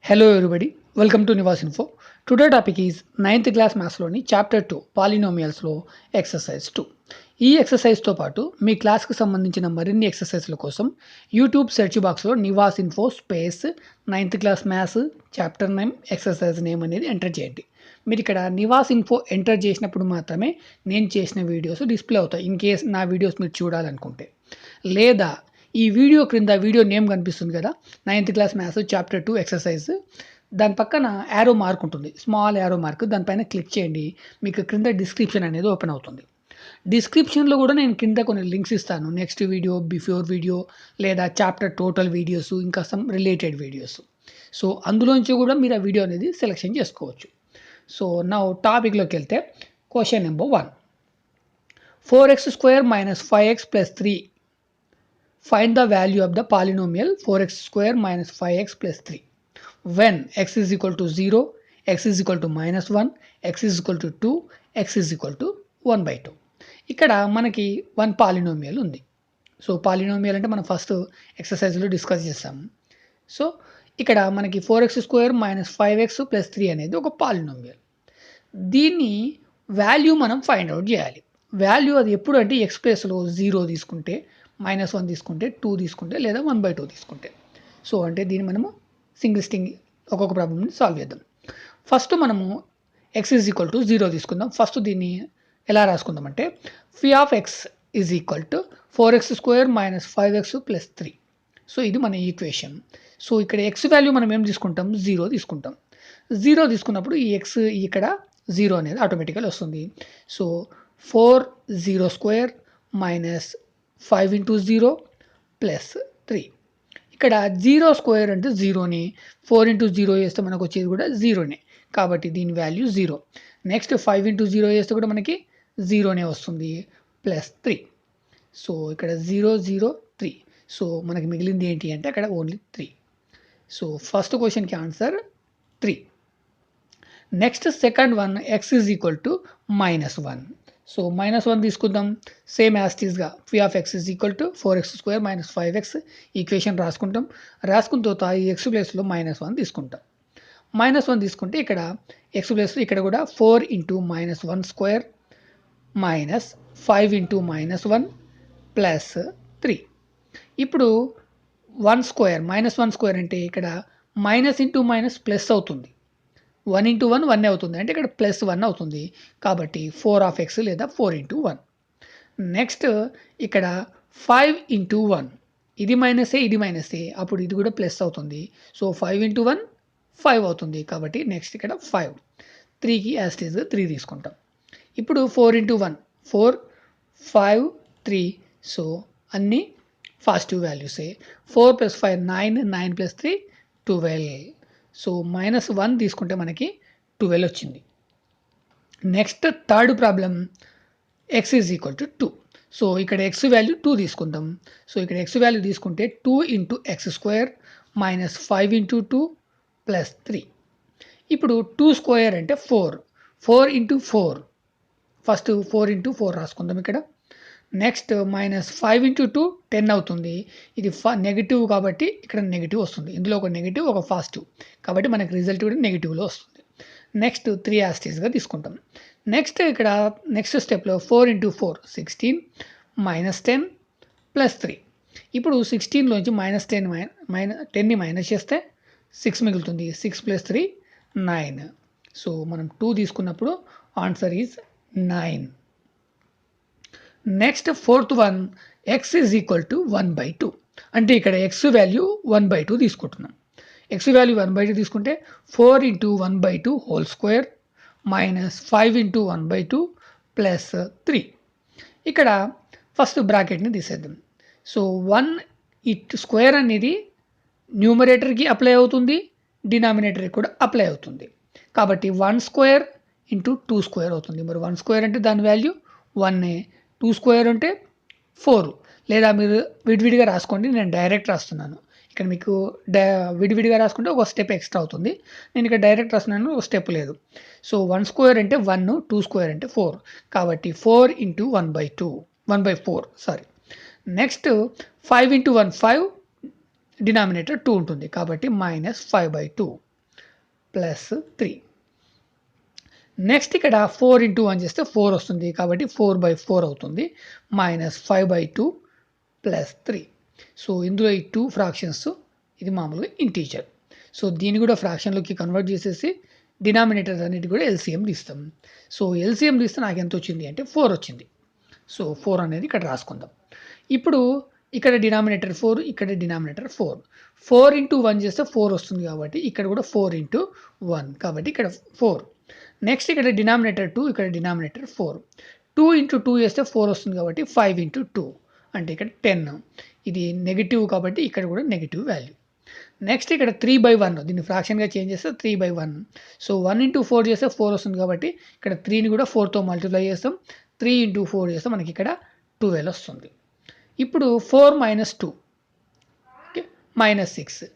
Hello everybody, welcome to Nivas Info. Today topic is 9th class maths లోని chapter 2 polynomials లో exercise 2. ఈ exercise తో పాటు మీ class కు సంబంధించిన మరిన్ని ఎక్సర్సైజ్ల కోసం యూట్యూబ్ సెర్చ్ బాక్స్ లో Nivas info space 9th class maths chapter name exercise name అనేది ఎంటర్ చేయండి. మీరు ఇక్కడ నివాస్ ఇన్ఫో ఎంటర్ చేసినప్పుడు మాత్రమే నేను చేసిన వీడియోస్ డిస్ప్లే అవుతాయి. ఇన్ కేస్ నా వీడియోస్ మీరు చూడాలనుకుంటే, లేదా ఈ వీడియో క్రింద వీడియో నేమ్ కనిపిస్తుంది కదా, 9th class maths chapter 2 exercise, దాని పక్కన యారో మార్క్ ఉంటుంది, స్మాల్ యారో మార్క్, దానిపైన క్లిక్ చేయండి. మీకు క్రింద డిస్క్రిప్షన్ అనేది ఓపెన్ అవుతుంది. డిస్క్రిప్షన్లో కూడా నేను కింద కొన్ని లింక్స్ ఇస్తాను, నెక్స్ట్ వీడియో, బిఫోర్ వీడియో, లేదా చాప్టర్ టోటల్ వీడియోస్, ఇంకా సమ్ రిలేటెడ్ వీడియోస్. సో అందులోంచి కూడా మీరు ఆ వీడియో అనేది సెలెక్షన్ చేసుకోవచ్చు. సో నా టాపిక్లోకి వెళ్తే, question number 1, 4x² - 5x + 3. Find the value of the polynomial 4x² - 5x + 3 when x is equal to 0, x is equal to -1, x is equal to 2, x is equal to 1/2. ఇక్కడ మనకి 1 polynomial ఉంది. So polynomial అంటే మనం first ఎక్సర్సైజ్లో discuss చేస్తాము. So ఇక్కడ మనకి 4x² - 5x + 3 అనేది ఒక పాలినోమియల్. దీన్ని వాల్యూ మనం ఫైండ్ అవుట్ చేయాలి. వాల్యూ అది ఎప్పుడు అంటే ఎక్స్ ప్లేస్లో 0 తీసుకుంటే, -1 తీసుకుంటే, 2 తీసుకుంటే, లేదా 1/2 తీసుకుంటే. సో అంటే దీన్ని మనము సింగిల్ ఒక్కొక్క ప్రాబ్లమ్ని సాల్వ్ చేద్దాం. ఫస్ట్ మనము x ఈజ్ ఈక్వల్ టు 0 తీసుకుందాం. ఫస్ట్ దీన్ని ఎలా రాసుకుందాం అంటే, φ(x) is equal to 4x² - 5x + 3. So ఇది మన ఈక్వేషన్. సో ఇక్కడ x వాల్యూ మనం ఏం తీసుకుంటాం, 0 తీసుకుంటాం. 0 తీసుకున్నప్పుడు ఈ x ఇక్కడ 0 అనేది ఆటోమేటిక్గా వస్తుంది. సో 4(0)² - 5 × 0 + 3. ఇక్కడ 0² అంటే 0ని 4 × 0 చేస్తే మనకు వచ్చేది కూడా 0నే, కాబట్టి దీని వాల్యూ 0. నెక్స్ట్ 5 × 0 చేస్తే కూడా మనకి 0నే వస్తుంది, +3. సో ఇక్కడ 0, 0, 3. సో మనకి మిగిలింది ఏంటి అంటే అక్కడ ఓన్లీ 3. సో ఫస్ట్ క్వశ్చన్కి answer 3. Next second one, x is equal to -1. So -1 తీసుకుందాం. సేమ్ యాస్టీస్గా φ(x) is equal to 4x² - 5x equation రాసుకుంటాం. రాసుకున్న తర్వాత ఈ x ప్లేస్లో -1 తీసుకుంటాం. -1 తీసుకుంటే ఇక్కడ x ప్లేస్లో ఇక్కడ కూడా 4 × -1² - 5 × -1 + 3. ఇప్పుడు 1² అంటే ఇక్కడ -(-) అవుతుంది. 1 × 1 1 అవుతుంది, అంటే ఇక్కడ +1 అవుతుంది, కాబట్టి 4(x) లేదా 4 × 1. నెక్స్ట్ ఇక్కడ 5 × 1, ఇది మైనసే, ఇది మైనసే, అప్పుడు ఇది కూడా ప్లస్ అవుతుంది. సో 5 × 1 5 అవుతుంది, కాబట్టి నెక్స్ట్ ఇక్కడ 5. 3కి యాస్టీజ్ 3 తీసుకుంటాం. ఇప్పుడు 4 × 1 4, 5, 3. సో అన్నీ పాజిటివ్ వాల్యూసే. 4 + 5 9, 9 + 3 12. సో -1 తీసుకుంటే మనకి 12 వచ్చింది. Next third problem, x is equal to 2. So ఇక్కడ x వాల్యూ 2 తీసుకుందాం. సో ఇక్కడ x వాల్యూ తీసుకుంటే 2 × x² - 5 × 2 + 3. ఇప్పుడు 2² అంటే 4, 4 × 4. ఫస్ట్ 4 × 4 రాసుకుందాం ఇక్కడ. నెక్స్ట్ -5 × 2 10 అవుతుంది. ఇది నెగిటివ్ కాబట్టి ఇక్కడ నెగిటివ్ వస్తుంది. ఇందులో ఒక నెగిటివ్, ఒక పాజిటివ్, కాబట్టి మనకి రిజల్ట్ కూడా నెగిటివ్లో వస్తుంది. నెక్స్ట్ 3 యాస్టీస్గా తీసుకుంటాం. నెక్స్ట్ ఇక్కడ నెక్స్ట్ స్టెప్లో 4 × 4 16 -10 + 3. ఇప్పుడు 16లోంచి -10ని మైనస్ చేస్తే 6 మిగులుతుంది. 6 + 3 9. సో మనం 2 తీసుకున్నప్పుడు answer is 9. Next fourth one, x is equal to 1/2. అంటే ఇక్కడ x వాల్యూ 1/2 తీసుకుంటున్నాం. x వాల్యూ 1/2 తీసుకుంటే 4 × 1/2 హోల్ స్క్వేర్ -5 × 1/2 + 3. ఇక్కడ ఫస్ట్ బ్రాకెట్ని తీసేద్దాం. సో 1 స్క్వేర్ అనేది న్యూమరేటర్కి అప్లై అవుతుంది, డినామినేటర్కి కూడా అప్లై అవుతుంది, కాబట్టి 1² × 2² అవుతుంది. మరి 1² అంటే దాని వాల్యూ 1, 2² అంటే 4, లేదా మీరు విడివిడిగా రాసుకోండి, నేను డైరెక్ట్ రాస్తున్నాను. ఇక్కడ మీకు విడివిడిగా రాసుకుంటే ఒక స్టెప్ ఎక్స్ట్రా అవుతుంది, నేను ఇక్కడ డైరెక్ట్ రాస్తున్నాను, ఒక స్టెప్ లేదు. సో 1² అంటే 1, 2² అంటే 4, కాబట్టి 4 × 1/4 సారీ. నెక్స్ట్ 5 × 1 5, డినామినేటర్ 2 ఉంటుంది, కాబట్టి -5/2. ప్లస్ 3. నెక్స్ట్ ఇక్కడ 4 ఇంటూ 1 చేస్తే 4 వస్తుంది కాబట్టి 4/4 అవుతుంది, మైనస్ 5/2 ప్లస్ 3. సో ఇందులో ఈ 2 ఫ్రాక్షన్స్, ఇది మామూలుగా ఇంటీజర్. సో దీన్ని కూడా ఫ్రాక్షన్లోకి కన్వర్ట్ చేసేసి డినామినేటర్ అన్నిటి కూడా ఎల్సిఎం తీస్తాం. సో ఎల్సిఎం తీస్తే నాకు ఎంత వచ్చింది అంటే 4 వచ్చింది. సో 4 అనేది ఇక్కడ రాసుకుందాం. ఇప్పుడు ఇక్కడ డినామినేటర్ 4, ఇక్కడ డినామినేటర్ 4. 4 ఇంటూ 1 చేస్తే 4 వస్తుంది కాబట్టి ఇక్కడ కూడా 4 ఇంటూ 1 కాబట్టి ఇక్కడ 4. నెక్స్ట్ ఇక్కడ డినామినేటర్ 2, ఇక్కడ డినామినేటర్ 4. 2 ఇంటూ 2 చేస్తే 4 వస్తుంది కాబట్టి 5 ఇంటూ 2 అంటే ఇక్కడ 10. ఇది నెగిటివ్ కాబట్టి ఇక్కడ కూడా నెగిటివ్ వాల్యూ. నెక్స్ట్ ఇక్కడ 3/1, దీన్ని ఫ్రాక్షన్గా చేంజ్ చేస్తే 3/1. సో 1 ఇంటూ 4 చేస్తే 4 వస్తుంది కాబట్టి ఇక్కడ 3ని కూడా 4తో మల్టిప్లై చేస్తాం. 3 ఇంటూ 4 చేస్తే మనకి ఇక్కడ 12 వస్తుంది. ఇప్పుడు 4 minus 2, okay, minus 6.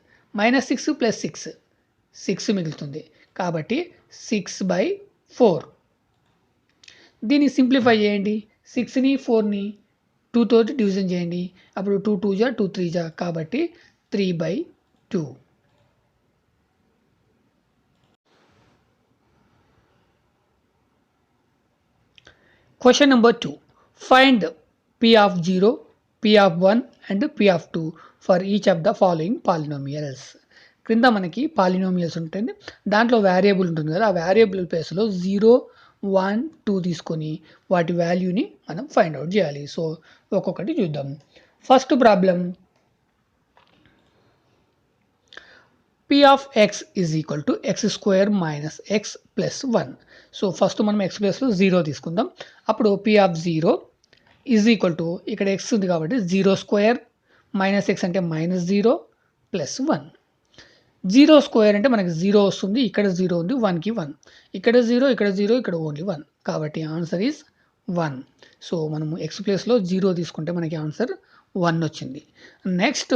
Minus 6 plus 6, 6 మిగులుతుంది కాబట్టి 6/4. దీన్ని సింప్లిఫై చేయండి. 6ని 4ని 2 తోటి డివిజన్ చేయండి. అప్పుడు 2 2 జా 2 3 జా కాబట్టి 3/2. Question number 2. Find P of 0, P of 1 and P of 2 for each of the following polynomials. క్రింద మనకి పాలినోమియల్స్ ఉంటుంది, దాంట్లో వేరియబుల్ ఉంటుంది కదా, ఆ వేరియబుల్ ప్లేస్లో 0, 1, 2 తీసుకొని వాటి వాల్యూని మనం ఫైండ్ అవుట్ చేయాలి. సో ఒక్కొక్కటి చూద్దాం. First problem, P of x is equal to x square minus x plus 1. So first మనం x ప్లేస్లో 0 తీసుకుందాం. అప్పుడు P of 0 is equal to, ఇక్కడ x ఉంది కాబట్టి 0 స్క్వేర్ మైనస్ x అంటే మైనస్ 0 ప్లస్ 1. 0 స్క్వేర్ అంటే మనకి 0 వస్తుంది, ఇక్కడ 0 ఉంది, 1కి 1, ఇక్కడ 0, ఇక్కడ 0, ఇక్కడ ఓన్లీ 1 కాబట్టి ఆన్సర్ ఈజ్ 1. సో మనము x ప్లేస్లో 0 తీసుకుంటే మనకి ఆన్సర్ 1 వచ్చింది. నెక్స్ట్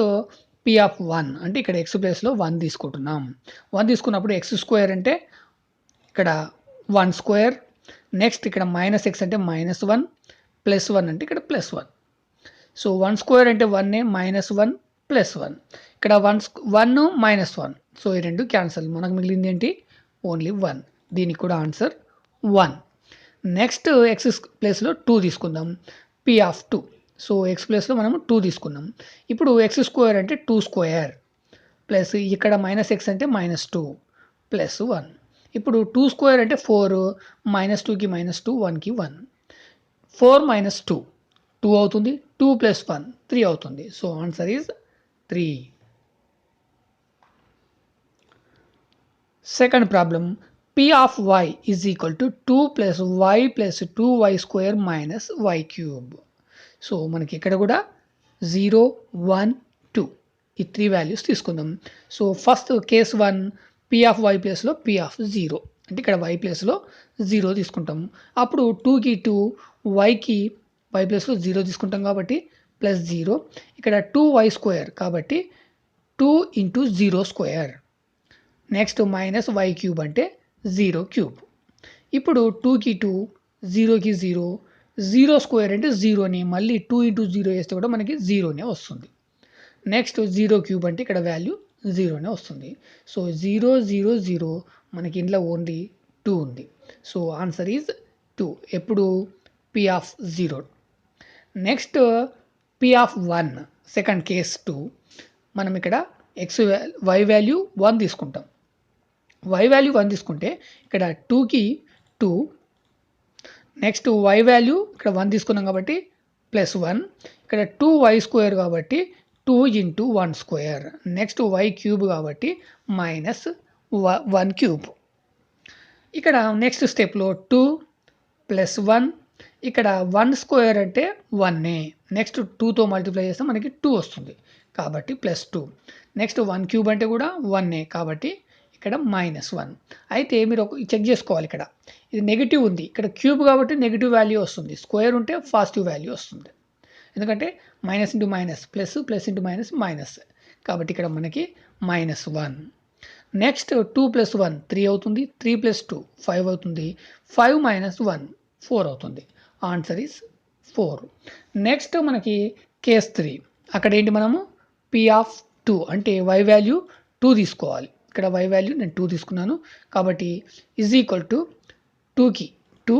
P of 1 అంటే ఇక్కడ x ప్లేస్లో 1 తీసుకుంటున్నాం. 1 తీసుకున్నప్పుడు x స్క్వేర్ అంటే ఇక్కడ 1 స్క్వేర్, నెక్స్ట్ ఇక్కడ మైనస్ x అంటే మైనస్ 1, ప్లస్ 1 అంటే ఇక్కడ ప్లస్ 1. సో 1 స్క్వేర్ అంటే 1 మైనస్ 1 ప్లస్ 1, ఇక్కడ 1 మైనస్ 1. సో ఈ రెండు క్యాన్సల్, మనకు మిగిలింది ఏంటి, ఓన్లీ 1. దీనికి కూడా ఆన్సర్ 1. నెక్స్ట్ x ప్లేస్లో 2 తీసుకుందాం. P of 2. సో x ప్లేస్లో మనము 2 తీసుకున్నాం. ఇప్పుడు x స్క్వేర్ అంటే 2 స్క్వేర్ ప్లస్ ఇక్కడ మైనస్ x అంటే మైనస్ 2 ప్లస్ 1. ఇప్పుడు 2 స్క్వేర్ అంటే 4, మైనస్ 2కి మైనస్ 2, 1కి 1. 4 మైనస్ 2 2 అవుతుంది, 2 ప్లస్ 1 3 అవుతుంది. So answer is 3. Second problem, P of y is equal to 2 plus y plus 2y square minus y cube. So మనకి ఇక్కడ కూడా 0, 1, 2 ఈ 3 వాల్యూస్ తీసుకుందాం. So first case 1, P of y ప్లేస్లో P of 0 అంటే ఇక్కడ y ప్లేస్లో 0 తీసుకుంటాం. అప్పుడు 2కి 2, yకి y ప్లేస్లో 0 తీసుకుంటాం కాబట్టి ప్లస్ 0, ఇక్కడ 2y స్క్వేర్ కాబట్టి 2 into 0 square, next minus y cube అంటే 0 క్యూబ్. ఇప్పుడు 2కి 2, 0కి 0, 0 స్క్వేర్ అంటే 0ని మళ్ళీ 2 ఇంటూ 0 వేస్తే కూడా మనకి 0నే వస్తుంది. నెక్స్ట్ 0 క్యూబ్ అంటే ఇక్కడ వాల్యూ 0నే వస్తుంది. సో 0 0 0 మనకి ఇంట్లో ఓన్లీ 2 ఉంది. So answer is 2. ఎప్పుడు P of 0. Next P of 1 second case 2. మనం ఇక్కడ y వాల్యూ 1 తీసుకుంటాం. y వాల్యూ 1 తీసుకుంటే ఇక్కడ 2కి 2, నెక్స్ట్ y వాల్యూ ఇక్కడ 1 తీసుకున్నాం కాబట్టి ప్లస్ 1, ఇక్కడ 2y స్క్వేర్ కాబట్టి 2 into 1 square, next y cube కాబట్టి మైనస్ 1 క్యూబ్. ఇక్కడ నెక్స్ట్ స్టెప్లో 2 ప్లస్ 1, ఇక్కడ 1 స్క్వేర్ అంటే 1, నెక్స్ట్ 2తో మల్టిప్లై చేస్తే మనకి 2 వస్తుంది కాబట్టి ప్లస్ 2, నెక్స్ట్ 1 క్యూబ్ అంటే కూడా 1 కాబట్టి ఇక్కడ మైనస్ 1. అయితే మీరు చెక్ చేసుకోవాలి, ఇక్కడ ఇది నెగిటివ్ ఉంది, ఇక్కడ క్యూబ్ కాబట్టి నెగిటివ్ వాల్యూ వస్తుంది, స్క్వేర్ ఉంటే పాజిటివ్ వాల్యూ వస్తుంది. ఎందుకంటే minus into minus plus, plus into minus minus కాబట్టి ఇక్కడ మనకి మైనస్ 1. నెక్స్ట్ 2 ప్లస్ 1 3 అవుతుంది, 3 ప్లస్ 2 5 అవుతుంది, 5 మైనస్ 1 4 అవుతుంది. Answer is 4. నెక్స్ట్ మనకి కేస్ 3. అక్కడ ఏంటి, మనము P of 2 అంటే y వాల్యూ 2 తీసుకోవాలి. ఇక్కడ y వాల్యూ నేను 2 తీసుకున్నాను కాబట్టి ఈజ్ ఈక్వల్ టు 2కి 2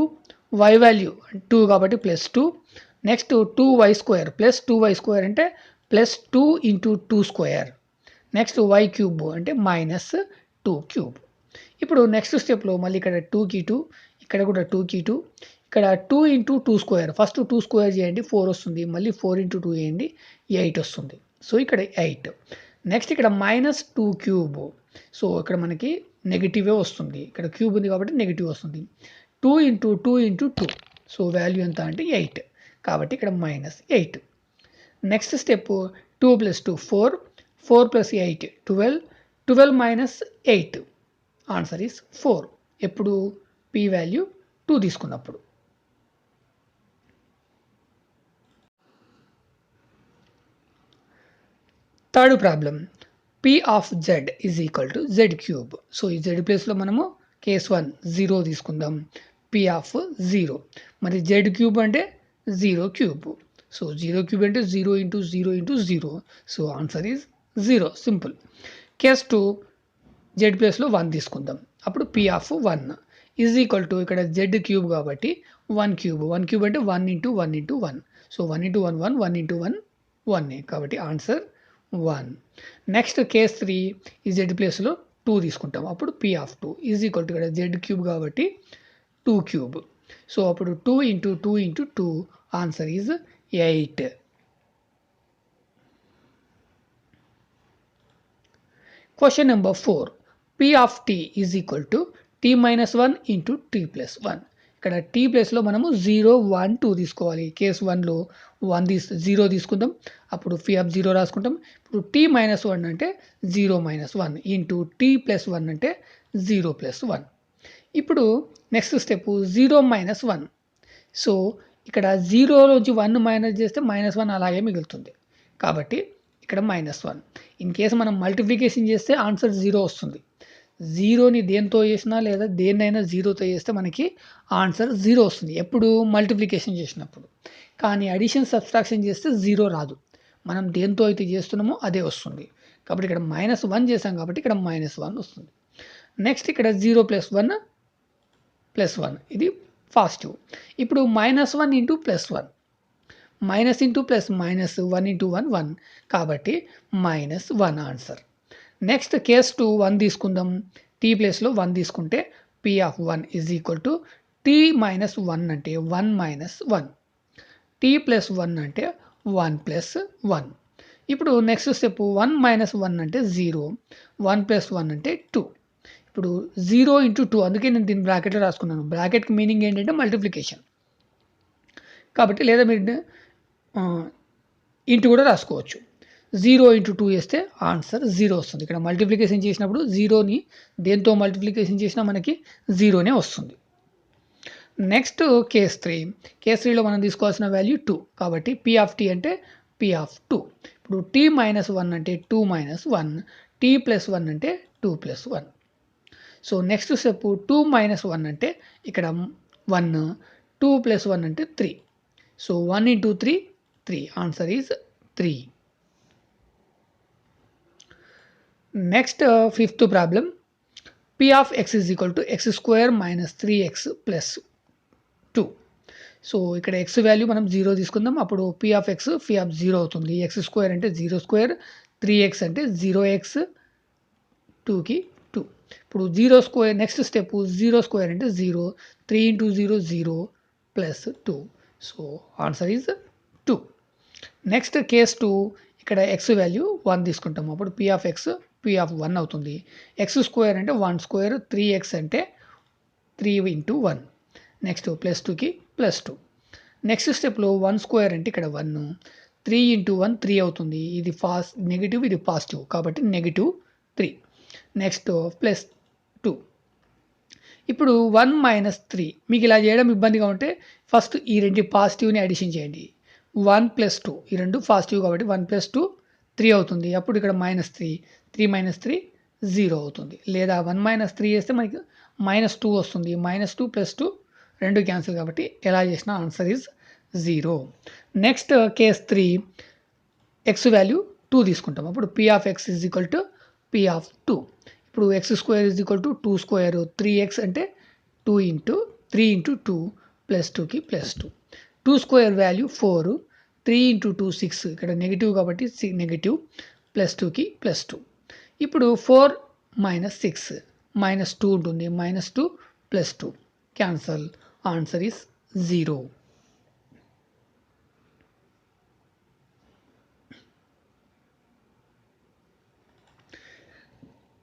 y వాల్యూ 2 కాబట్టి plus 2 next 2y square plus 2y square అంటే plus 2 into 2 square next y cube అంటే మైనస్ 2 క్యూబ్. ఇప్పుడు నెక్స్ట్ స్టెప్లో మళ్ళీ ఇక్కడ 2కి 2 ఇక్కడ కూడా 2కి 2 ఇక్కడ 2 ఇంటూ 2 స్క్వేర్ ఫస్ట్ 2 స్క్వేర్ చేయండి 4 వస్తుంది మళ్ళీ 4 ఇంటూ 2 చేయండి 8 వస్తుంది. సో ఇక్కడ 8 నెక్స్ట్ ఇక్కడ మైనస్ 2 క్యూబ్ సో ఇక్కడ మనకి నెగిటివే వస్తుంది ఇక్కడ క్యూబ్ ఉంది కాబట్టి నెగిటివ్ వస్తుంది 2 ఇంటూ 2 ఇంటూ 2 సో వాల్యూ ఎంత అంటే 8 కాబట్టి ఇక్కడ minus 8. Next step 2 plus 2 4 4 plus 8 12 12 minus 8 answer is 4 ఎప్పుడు p వాల్యూ 2 తీసుకున్నప్పుడు. Third problem p of z is equal to z cube. So ఈ z ప్లేస్లో మనము కేస్ 1 0 తీసుకుందాం p ఆఫ్ 0 మరి z క్యూబ్ అంటే 0 క్యూబ్ సో 0 క్యూబ్ అంటే 0 into 0 into 0 so answer is 0 simple. Case 2 z ప్లేస్లో 1 తీసుకుందాం అప్పుడు p of 1 is equal to ఇక్కడ z క్యూబ్ కాబట్టి 1 క్యూబ్ అంటే 1 into 1 into 1 so 1 into 1 1 1 into 1 1 కాబట్టి ఆన్సర్ 1. నెక్స్ట్ కేస్ 3 ఈ z ప్లేస్లో 2 తీసుకుంటాం అప్పుడు p of 2 is equal to ఇక్కడ z క్యూబ్ కాబట్టి 2 క్యూబ్ సో అప్పుడు 2 into 2 into 2 answer is 8. Question number 4 p of t is equal to t minus 1 into t plus 1 ఇక్కడ t ప్లేస్లో మనము 0 1 2 తీసుకోవాలి కేస్ 1లో 0 తీసుకుందాం అప్పుడు p ఆఫ్ 0 రాసుకుంటాం ఇప్పుడు t మైనస్ 1 అంటే 0 మైనస్ 1 ఇంటూ t ప్లస్ 1 అంటే 0 ప్లస్ 1. ఇప్పుడు నెక్స్ట్ స్టెప్ 0 మైనస్ 1 సో ఇక్కడ 0లోంచి 1 మైనస్ చేస్తే మైనస్ 1 అలాగే మిగులుతుంది కాబట్టి ఇక్కడ మైనస్ 1. ఇన్ కేసు మనం మల్టిప్లికేషన్ చేస్తే ఆన్సర్ 0 వస్తుంది 0ని దేంతో చేసినా లేదా దేన్నైనా 0తో చేస్తే మనకి ఆన్సర్ 0 వస్తుంది ఎప్పుడు మల్టిప్లికేషన్ చేసినప్పుడు. కానీ అడిషన్ సబ్స్ట్రాక్షన్ చేస్తే 0 రాదు మనం దేంతో అయితే చేస్తున్నామో అదే వస్తుంది కాబట్టి ఇక్కడ మైనస్ 1 చేసాం కాబట్టి ఇక్కడ మైనస్ 1 వస్తుంది. నెక్స్ట్ ఇక్కడ 0 ప్లస్ 1 ప్లస్ 1 ఇది పాజిటివ్. ఇప్పుడు minus 1 into plus 1 minus into plus minus 1 into 1 1 కాబట్టి మైనస్ 1 ఆన్సర్. నెక్స్ట్ కేస్ 2 1 తీసుకుందాం t ప్లేస్లో 1 తీసుకుంటే p of 1 is equal to t minus 1 అంటే 1 మైనస్ 1 t ప్లస్ 1 అంటే 1 ప్లస్ 1. ఇప్పుడు నెక్స్ట్ స్టెప్ 1 మైనస్ 1 అంటే 0 1 ప్లస్ 1 అంటే 2 ఇప్పుడు 0 ఇంటూ 2 అందుకే నేను దీన్ని బ్రాకెట్లో రాసుకున్నాను బ్రాకెట్కి మీనింగ్ ఏంటంటే మల్టిప్లికేషన్ కాబట్టి లేదా మీరు ఇంటూ కూడా రాసుకోవచ్చు 0 ఇంటూ 2 చేస్తే ఆన్సర్ 0 వస్తుంది ఇక్కడ మల్టిప్లికేషన్ చేసినప్పుడు 0ని దేంతో మల్టిప్లికేషన్ చేసినా మనకి 0నే వస్తుంది. నెక్స్ట్ కేస్ 3లో మనం తీసుకోవాల్సిన వాల్యూ 2 కాబట్టి p ఆఫ్ t అంటే p ఆఫ్ 2 ఇప్పుడు t మైనస్ 1 అంటే 2 మైనస్ 1 t ప్లస్ 1 అంటే 2 plus 1. So next step 2 minus 1 అంటే ఇక్కడ 1 2 ప్లస్ 1 అంటే 3 so 1 into 3 3 answer is 3. Next fifth problem p of x is equal to x square minus 3x plus 2 so ఇక్కడ x value మనం 0 తీసుకుందాం అప్పుడు p of x phi of 0 అవుతుంది x square అంటే 0 square 3x అంటే 0x 2కి 2 ఇప్పుడు 0 square next step 0 square అంటే 0 3 into 0 0 plus 2 so answer is 2. Next case 2 ఇక్కడ x వాల్యూ 1 తీసుకుంటాం అప్పుడు p of x p of 1 అవుతుంది x స్క్వేర్ అంటే 1 స్క్వేర్ 3x అంటే 3 ఇంటూ 1 నెక్స్ట్ ప్లస్ 2కి ప్లస్ 2. నెక్స్ట్ స్టెప్లో 1 స్క్వేర్ అంటే ఇక్కడ 1 3 ఇంటూ 1 3 అవుతుంది ఇది నెగిటివ్ ఇది పాజిటివ్ కాబట్టి నెగిటివ్ 3 నెక్స్ట్ ప్లస్ 2. ఇప్పుడు 1 మైనస్ 3 మీకు ఇలా చేయడం ఇబ్బందిగా ఉంటే ఫస్ట్ ఈ రెండు పాజిటివ్ని అడిషన్ చేయండి 1 ప్లస్ 2 ఈ రెండు పాజిటివ్ కాబట్టి 1 ప్లస్ 2 3 అవుతుంది అప్పుడు ఇక్కడ మైనస్ 3 మైనస్ 3 0 అవుతుంది లేదా 1 మైనస్ 3 చేస్తే మనకి మైనస్ 2 వస్తుంది మైనస్ 2 ప్లస్ 2 రెండు క్యాన్సిల్ కాబట్టి ఎలా చేసినా answer is 0. Next case 3 x value 2 తీసుకుంటాం అప్పుడు p of x is equal to p of 2 ఇప్పుడు X square is equal to 2 square 3x అంటే 2 ఇంటూ 3 ఇంటూ 2 ప్లస్ 2కి ప్లస్ 2 2 స్క్వేర్ వాల్యూ 4 3 ఇంటూ 2 6 ఇక్కడ నెగిటివ్ కాబట్టి నెగిటివ్ ప్లస్ 2కి plus 2 ఇప్పుడు 4 minus 6 minus 2 ఉంటుంది minus 2 plus 2 cancel answer is 0.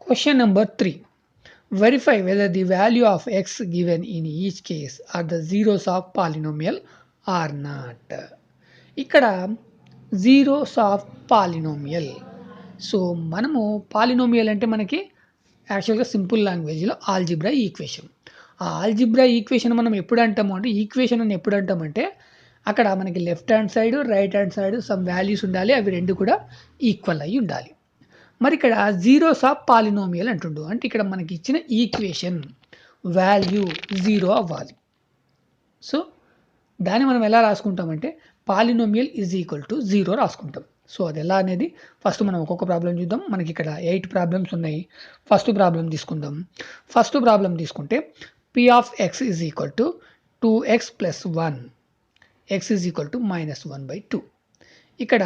Question number 3. Verify whether the value of x given in each case are the zeros of polynomial or not. ఇక్కడ zeros of polynomial. So మనము polynomial అంటే మనకి యాక్చువల్గా simple లాంగ్వేజ్లో algebra equation. ఆ algebra equation మనం ఎప్పుడు అంటాము అంటే ఈక్వేషన్ అని ఎప్పుడు అంటామంటే అక్కడ మనకి left hand side right hand side some values ఉండాలి, అవి రెండు కూడా ఈక్వల్ అయ్యి ఉండాలి. మరి ఇక్కడ జీరోస్ ఆఫ్ పాలినోమియల్ అంటుండు అంటే ఇక్కడ మనకి ఇచ్చిన ఈక్వేషన్ వాల్యూ 0 అవ్వాలి. సో దాన్ని మనం ఎలా రాసుకుంటామంటే పాలినోమియల్ ఈజ్ ఈక్వల్ టు 0 రాసుకుంటాం. సో అది ఎలా అనేది ఫస్ట్ మనం ఒక్కొక్క ప్రాబ్లం చూద్దాం. మనకి ఇక్కడ 8 ప్రాబ్లమ్స్ ఉన్నాయి. ఫస్ట్ ప్రాబ్లం తీసుకుందాం. ఫస్ట్ ప్రాబ్లం తీసుకుంటే p of x is equal to 2x plus 1 x is equal to -1/2. ఇక్కడ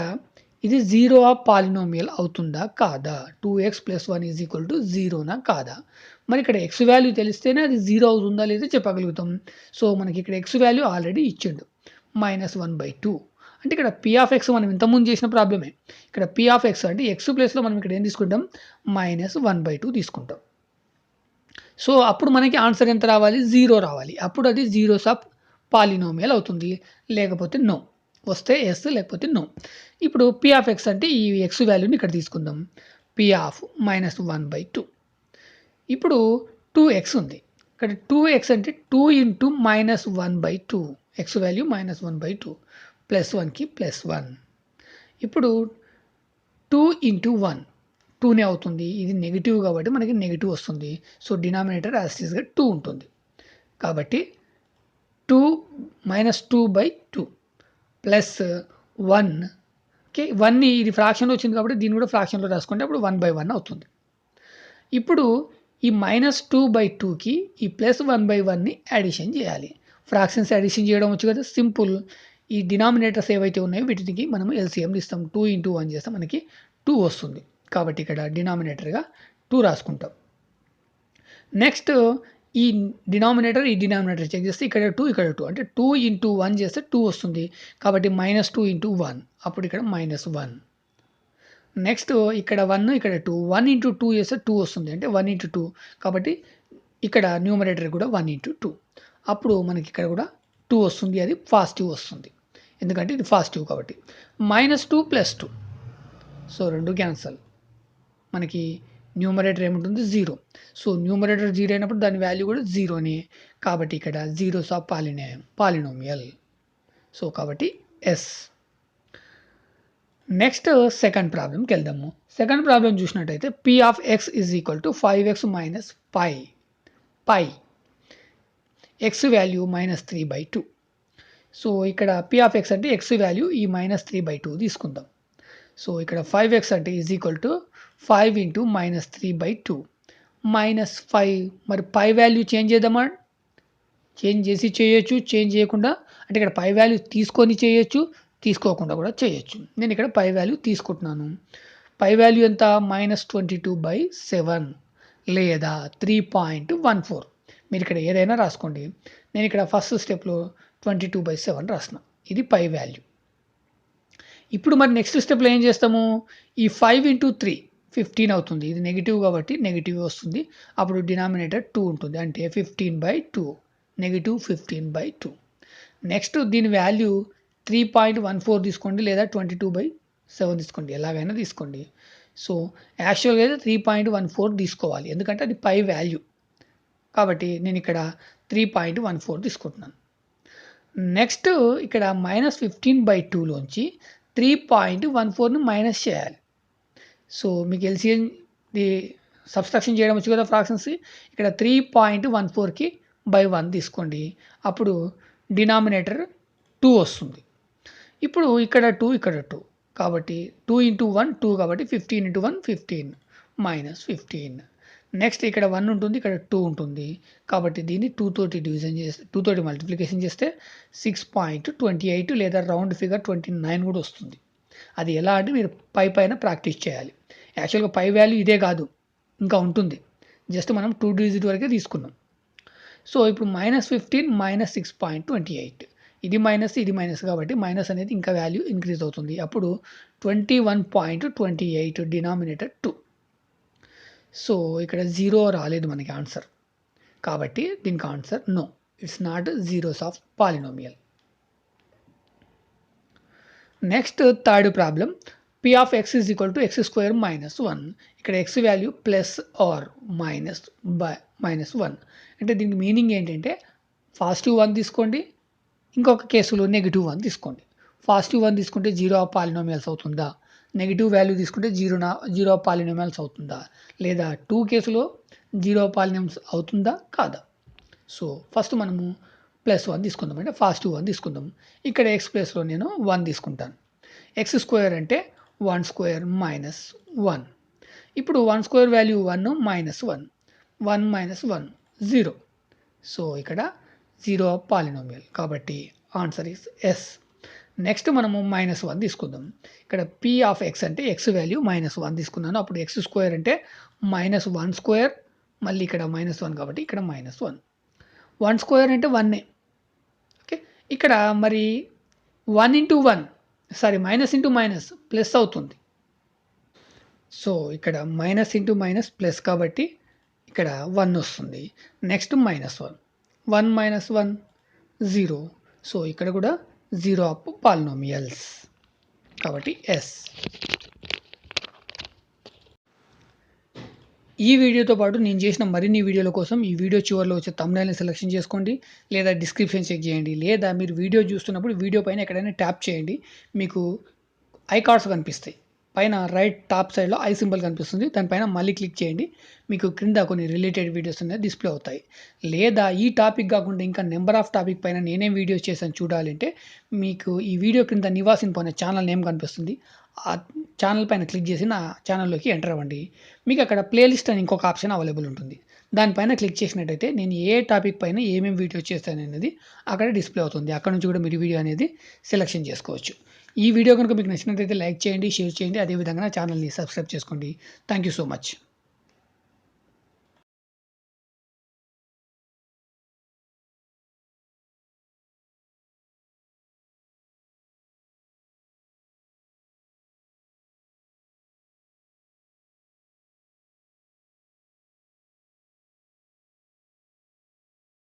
ఇది 0 ఆఫ్ పాలినోమియల్ అవుతుందా కాదా? 2x plus 1 is equal to 0నా కాదా? మరి ఇక్కడ x వాల్యూ తెలిస్తేనే అది 0 అవుతుందా లేదా చెప్పగలుగుతాం. సో మనకి ఇక్కడ x వాల్యూ ఆల్రెడీ ఇచ్చిండు -1/2. అంటే ఇక్కడ p ఆఫ్ x మనం ఇంతకుముందు చేసిన ప్రాబ్లమే. ఇక్కడ p ఆఫ్ x అంటే x ప్లేస్లో మనం ఇక్కడ ఏం తీసుకుంటాం -1/2 తీసుకుంటాం. సో అప్పుడు మనకి ఆన్సర్ ఎంత రావాలి? 0 రావాలి. అప్పుడు అది జీరోస్ ఆఫ్ పాలినోమియల్ అవుతుంది, లేకపోతే నో. వస్తే ఎస్ లేకపోతే నో. ఇప్పుడు p ఆఫ్ x అంటే ఈ x వాల్యూని ఇక్కడ తీసుకుందాం. p of -1/2. ఇప్పుడు 2x ఉంది. ఇక్కడ 2x అంటే 2 ఇంటూ -1/2. x వాల్యూ -1/2 ప్లస్ 1కి ప్లస్ 1. ఇప్పుడు 2 ఇంటూ 1 2నే అవుతుంది. ఇది నెగిటివ్ కాబట్టి మనకి నెగిటివ్ వస్తుంది. సో డినామినేటర్ యాస్టీస్గా 2 ఉంటుంది. కాబట్టి 2 -2/2 ప్లస్ 1. ఓకే, 1ని ఇది ఫ్రాక్షన్లో వచ్చింది కాబట్టి దీన్ని కూడా ఫ్రాక్షన్లో రాసుకుంటే అప్పుడు 1/1 అవుతుంది. ఇప్పుడు ఈ -2/2కి ఈ ప్లస్ 1/1ని అడిషన్ చేయాలి. ఫ్రాక్షన్స్ అడిషన్ చేయడం వచ్చు కదా, సింపుల్. ఈ డినామినేటర్స్ ఏవైతే ఉన్నాయో వీటికి మనం ఎల్సిఎం ఇస్తాం. 2 ఇంటూ 1 చేస్తే మనకి 2 వస్తుంది. కాబట్టి ఇక్కడ డినామినేటర్గా 2 రాసుకుంటాం. నెక్స్ట్ ఈ డినామినేటర్ చెక్ చేస్తే ఇక్కడ 2 ఇక్కడ 2 అంటే 2 ఇంటూ 1 చేస్తే 2 వస్తుంది. కాబట్టి -2 ఇంటూ 1 అప్పుడు ఇక్కడ -1. నెక్స్ట్ ఇక్కడ 1 ఇక్కడ 2 1 ఇంటూ 2 చేస్తే 2 వస్తుంది అంటే 1 ఇంటూ 2. కాబట్టి ఇక్కడ న్యూమరేటర్ కూడా 1 ఇంటూ 2. అప్పుడు మనకి ఇక్కడ కూడా 2 వస్తుంది, అది పాజిటివ్ వస్తుంది ఎందుకంటే ఇది పాజిటివ్ కాబట్టి. -2 ప్లస్ 2. So 2 cancel. మనకి న్యూమరేటర్ ఏముంటుంది 0. సో న్యూమరేటర్ 0 అయినప్పుడు దాని వాల్యూ కూడా 0నే. కాబట్టి ఇక్కడ జీరోస్ ఆఫ్ పాలినోమియల్. సో కాబట్టి ఎస్. నెక్స్ట్ సెకండ్ ప్రాబ్లంకి వెళ్దాము. సెకండ్ ప్రాబ్లం చూసినట్టయితే p of x is equal to 5x minus పై x వాల్యూ -3/2. సో ఇక్కడ p ఆఫ్ x అంటే x వాల్యూ ఈ -3/2 తీసుకుందాం. సో ఇక్కడ 5x అంటే ఈజ్ ఈక్వల్ టు 5 ఇంటూ -3/2 -5. మరి పై వాల్యూ చేంజ్ చేద్దామా? చేంజ్ చేసి చేయొచ్చు, చేంజ్ చేయకుండా అంటే ఇక్కడ పై వాల్యూ తీసుకొని చేయొచ్చు, తీసుకోకుండా కూడా చేయొచ్చు. నేను ఇక్కడ పై వాల్యూ తీసుకుంటున్నాను. పై వాల్యూ ఎంత? -22/7 లేదా 3.14. మీరు ఇక్కడ ఏదైనా రాసుకోండి. నేను ఇక్కడ ఫస్ట్ స్టెప్లో 22/7 రాసిన. ఇది పై వాల్యూ. ఇప్పుడు మరి నెక్స్ట్ స్టెప్లో ఏం చేస్తాము? ఈ 5 ఇంటూ 3 15 అవుతుంది. ఇది నెగిటివ్ కాబట్టి నెగిటివ్ వస్తుంది. అప్పుడు డినామినేటర్ 2 ఉంటుంది అంటే 15/2 -15/2. నెక్స్ట్ దీని వాల్యూ 3.14 తీసుకోండి లేదా 22/7 తీసుకోండి, ఎలాగైనా తీసుకోండి. సో యాక్చువల్గా అయితే 3.14 తీసుకోవాలి ఎందుకంటే అది పై వాల్యూ. కాబట్టి నేను ఇక్కడ 3.14 తీసుకుంటున్నాను. నెక్స్ట్ ఇక్కడ -15/2లోంచి 3.14ని మైనస్ చేయాలి. సో మీకు ఎల్సిఎం సబ్స్ట్రాక్షన్ చేయడం వచ్చు కదా ఫ్రాక్షన్స్. ఇక్కడ 3.14కి బై 1 తీసుకోండి, అప్పుడు డినామినేటర్ 2 వస్తుంది. ఇప్పుడు ఇక్కడ 2 ఇక్కడ 2 కాబట్టి 2 ఇంటూ 1 2 కాబట్టి 15 ఇంటూ 1 15 -15. నెక్స్ట్ ఇక్కడ 1 ఉంటుంది, ఇక్కడ 2 ఉంటుంది. కాబట్టి దీన్ని 2 తోటి డివిజన్ చేస్తే 2 తోటి మల్టిప్లికేషన్ చేస్తే 6.28 లేదా రౌండ్ ఫిగర్ 29 కూడా వస్తుంది. అది ఎలా అంటే మీరు పైన ప్రాక్టీస్ చేయాలి. యాక్చువల్గా పై వాల్యూ ఇదే కాదు, ఇంకా ఉంటుంది. జస్ట్ మనం 2 డిజిట్ వరకే తీసుకున్నాం. సో ఇప్పుడు -15 -6.28 ఇది మైనస్ కాబట్టి మైనస్ అనేది ఇంకా వాల్యూ ఇంక్రీజ్ అవుతుంది. అప్పుడు 21.28 డినామినేటర్ 2. సో ఇక్కడ 0 రాలేదు మనకి ఆన్సర్. కాబట్టి దీనికి answer no, it's not zeros of polynomial. Next third problem, p of x is equal to x² minus 1. ఇక్కడ x వాల్యూ ప్లస్ ఆర్ -1. అంటే దీనికి మీనింగ్ ఏంటంటే పాజిటివ్ 1 తీసుకోండి, ఇంకొక కేసులో నెగిటివ్ 1 తీసుకోండి. పాజిటివ్ 1 తీసుకుంటే 0 ఆఫ్ పాలినోమియల్స్ అవుతుందా, నెగిటివ్ వాల్యూ తీసుకుంటే 0 ఆఫ్ పాలినోమియల్స్ అవుతుందా, లేదా 2 కేసులో 0 ఆఫ్ పాలినోమియల్స్ అవుతుందా కాదా. సో ఫస్ట్ మనము +1 తీసుకుందాం, అంటే పాజిటివ్ 1 తీసుకుందాం. ఇక్కడ x ప్లేస్లో నేను 1 తీసుకుంటాను. x² అంటే 1² -1. ఇప్పుడు 1² వాల్యూ 1 -1 1 - 1 0. సో ఇక్కడ 0 ఆఫ్ పాలినోమియల్, కాబట్టి ఆన్సర్ ఈస్ ఎస్. నెక్స్ట్ మనము -1 తీసుకుందాం. ఇక్కడ p ఆఫ్ x అంటే x వాల్యూ -1 తీసుకున్నాను. అప్పుడు x² అంటే -1², మళ్ళీ ఇక్కడ -1 కాబట్టి ఇక్కడ -1. 1² అంటే 1. ఓకే, ఇక్కడ మరి 1 × 1 sorry minus into minus plus అవుతుంది. సో ఇక్కడ మైనస్ ఇంటూ మైనస్ ప్లస్ కాబట్టి ఇక్కడ 1 వస్తుంది. నెక్స్ట్ -1 1 - 1 0. సో ఇక్కడ కూడా 0 ఆఫ్ పాలినోమియల్స్, కాబట్టి ఎస్. ఈ వీడియోతో పాటు నేను చేసిన మరిన్ని వీడియోల కోసం ఈ వీడియో చివరిలో వచ్చే థంబ్నెయిల్ని సెలెక్షన్ చేసుకోండి, లేదా డిస్క్రిప్షన్ చెక్ చేయండి, లేదా మీరు వీడియో చూస్తున్నప్పుడు వీడియో పైన ఎక్కడైనా ట్యాప్ చేయండి. మీకు ఐ కార్డ్స్ కనిపిస్తాయి. పైన రైట్ టాప్ సైడ్లో ఐ సింబల్ కనిపిస్తుంది, దానిపైన మళ్ళీ క్లిక్ చేయండి. మీకు క్రింద కొన్ని రిలేటెడ్ వీడియోస్ అనేది డిస్ప్లే అవుతాయి. లేదా ఈ టాపిక్ కాకుండా ఇంకా నెంబర్ ఆఫ్ టాపిక్ పైన నేనేం వీడియోస్ చేశాను చూడాలంటే మీకు ఈ వీడియో క్రింద నివాసిన్ పైన ఛానల్ నేమ్ కనిపిస్తుంది. ఆ ఛానల్ పైన క్లిక్ చేసి నా ఛానల్లోకి ఎంటర్ అవ్వండి. మీకు అక్కడ ప్లేలిస్ట్ అని ఇంకొక ఆప్షన్ అవైలబుల్ ఉంటుంది. దానిపైన క్లిక్ చేసినట్టయితే నేను ఏ టాపిక్ పైన ఏమేమి వీడియోస్ చేస్తాను అనేది అక్కడ డిస్ప్లే అవుతుంది. అక్కడ నుంచి కూడా మీరు వీడియో అనేది సెలెక్షన్ చేసుకోవచ్చు. ఈ వీడియో కనుక మీకు నచ్చినట్లయితే లైక్ చేయండి, షేర్ చేయండి, అదేవిధంగా నా ఛానల్ని సబ్స్క్రైబ్ చేసుకోండి. Thank you so much.